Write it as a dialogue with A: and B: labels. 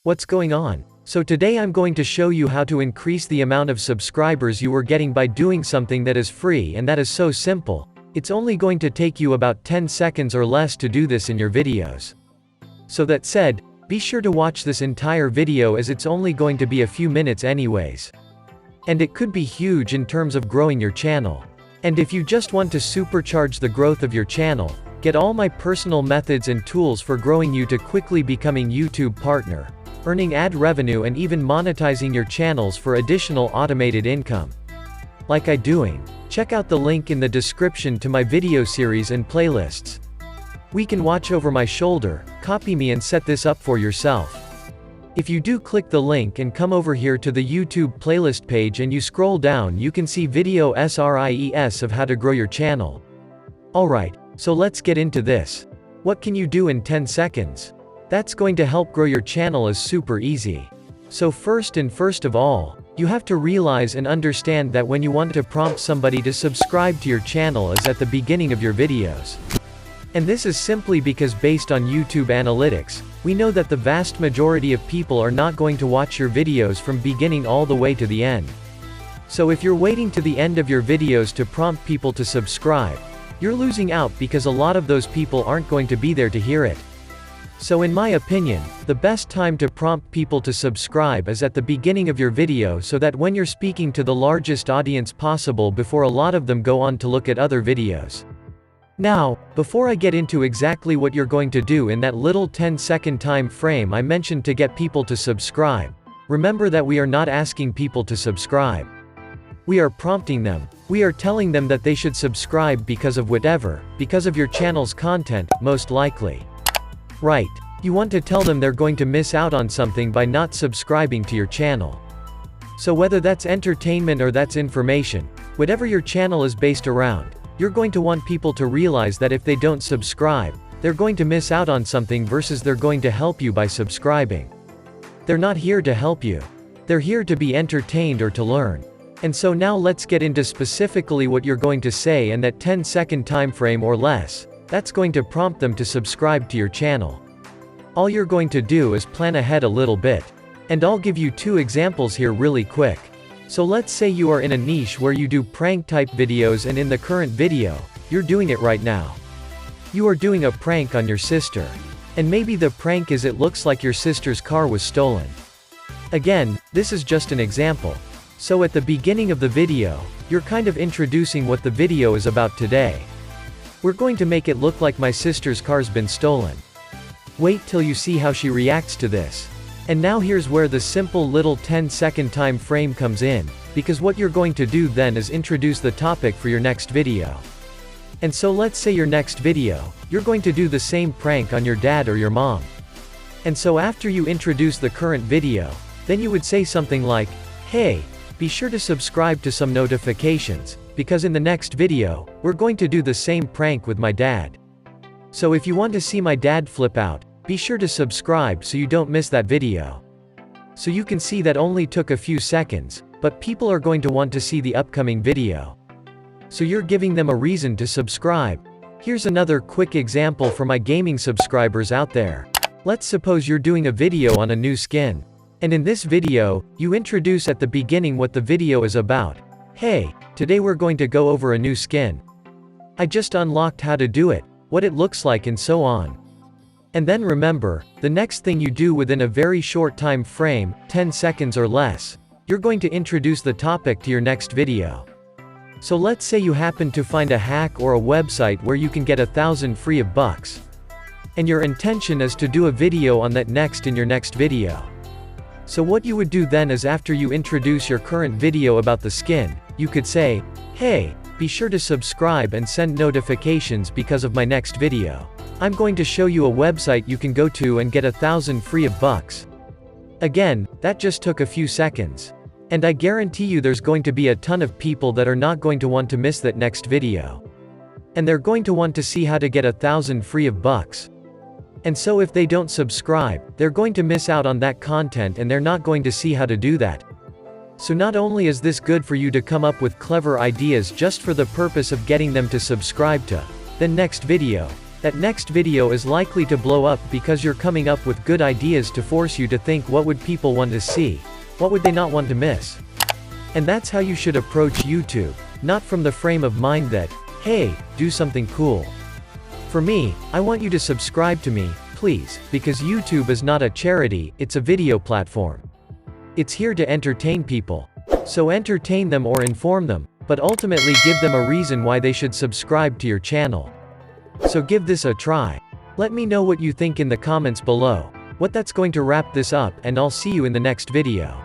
A: What's going on? So today I'm going to show you how to increase the amount of subscribers you are getting by doing something that is free, and that is so simple. It's only going to take you about 10 seconds or less to do this in your videos. So that said, be sure to watch this entire video as it's only going to be a few minutes anyways. And it could be huge in terms of growing your channel. And if you just want to supercharge the growth of your channel, get all my personal methods and tools for growing you to quickly becoming YouTube partner, earning ad revenue and even monetizing your channels for additional automated income. Like I doing? Check out the link in the description to my video series and playlists. We can watch over my shoulder, copy me and set this up for yourself. If you do click the link and come over here to the YouTube playlist page and you scroll down, you can see video series of how to grow your channel. Alright, so let's get into this. What can you do in 10 seconds? That's going to help grow your channel is super easy. So first of all, you have to realize and understand that when you want to prompt somebody to subscribe to your channel is at the beginning of your videos. And this is simply because based on YouTube analytics, we know that the vast majority of people are not going to watch your videos from beginning all the way to the end. So if you're waiting to the end of your videos to prompt people to subscribe, you're losing out because a lot of those people aren't going to be there to hear it. So in my opinion, the best time to prompt people to subscribe is at the beginning of your video, so that when you're speaking to the largest audience possible before a lot of them go on to look at other videos. Now, before I get into exactly what you're going to do in that little 10-second time frame I mentioned to get people to subscribe, remember that we are not asking people to subscribe. We are prompting them. We are telling them that they should subscribe because of whatever, because of your channel's content, most likely. Right. You want to tell them they're going to miss out on something by not subscribing to your channel. So whether that's entertainment or that's information, whatever your channel is based around, you're going to want people to realize that if they don't subscribe, they're going to miss out on something versus they're going to help you by subscribing. They're not here to help you. They're here to be entertained or to learn. And so now let's get into specifically what you're going to say in that 10-second time frame or less, that's going to prompt them to subscribe to your channel. All you're going to do is plan ahead a little bit. And I'll give you two examples here really quick. So let's say you are in a niche where you do prank type videos, and in the current video, you're doing it right now. You are doing a prank on your sister. And maybe the prank is it looks like your sister's car was stolen. Again, this is just an example. So at the beginning of the video, you're kind of introducing what the video is about today. We're going to make it look like my sister's car's been stolen. Wait till you see how she reacts to this. And now here's where the simple little 10-second time frame comes in, because what you're going to do then is introduce the topic for your next video. And so let's say your next video, you're going to do the same prank on your dad or your mom. And so after you introduce the current video, then you would say something like, "Hey, be sure to subscribe to some notifications, because in the next video, we're going to do the same prank with my dad. So if you want to see my dad flip out, be sure to subscribe so you don't miss that video." So you can see that only took a few seconds, but people are going to want to see the upcoming video. So you're giving them a reason to subscribe. Here's another quick example for my gaming subscribers out there. Let's suppose you're doing a video on a new skin. And in this video, you introduce at the beginning what the video is about. "Hey, today we're going to go over a new skin. I just unlocked how to do it, what it looks like and so on." And then remember, the next thing you do within a very short time frame, 10 seconds or less, you're going to introduce the topic to your next video. So let's say you happen to find a hack or a website where you can get 1,000 free of bucks. And your intention is to do a video on that next in your next video. So what you would do then is after you introduce your current video about the skin, you could say, "Hey, be sure to subscribe and send notifications because of my next video. I'm going to show you a website you can go to and get 1,000 free of bucks." Again, that just took a few seconds. And I guarantee you there's going to be a ton of people that are not going to want to miss that next video. And they're going to want to see how to get 1,000 free of bucks. And so if they don't subscribe, they're going to miss out on that content and they're not going to see how to do that. So not only is this good for you to come up with clever ideas just for the purpose of getting them to subscribe to the next video, That next video is likely to blow up because you're coming up with good ideas to force you to think what would people want to see, what would they not want to miss. And that's how you should approach YouTube, not from the frame of mind that, hey, do something cool. For me, I want you to subscribe to me, please, because YouTube is not a charity, it's a video platform. It's here to entertain people. So entertain them or inform them, but ultimately give them a reason why they should subscribe to your channel. So give this a try. Let me know what you think in the comments below. That's going to wrap this up, and I'll see you in the next video.